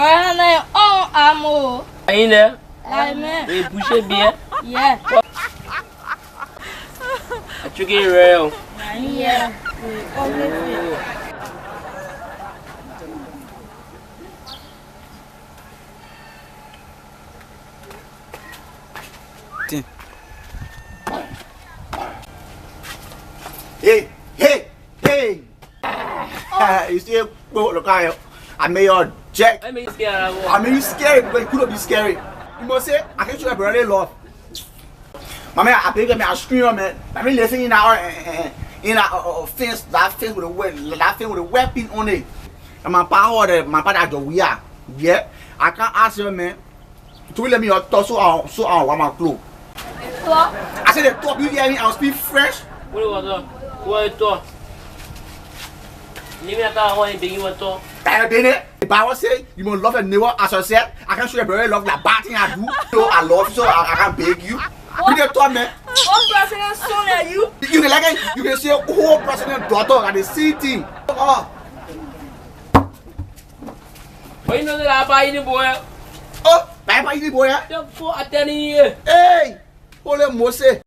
Voilà, oh, amour. Ainda? La main. Oui, bouchez bien. Yeah. Tu es réel. Yeah. Hey, hey, hey! You see, look at I made your jack. I mean, scared. I mean, you scary because you couldn't be scary. You must say, I can't show you brotherly love. My man, I beg me, I scream, man. I mean, living in our fence, that fence with a weapon on it. And my power, my father, we are. Yeah, I can't ask you, man. To let me talk so I want my clothes. I said, the top, you hear me? I'll speak French. What was that? What is that? You want to you to? The Bible say you must love your neighbor as yourself. I can't show you very love like bad thing I do. So I love you, so I can't beg you. You can talk, man. What president son are you? You can like it. You can say whole president daughter at the same thing. Oh, Why not that I buy the boy? oh, bye bye, boy. Just for attending you. Hey, holy Moses.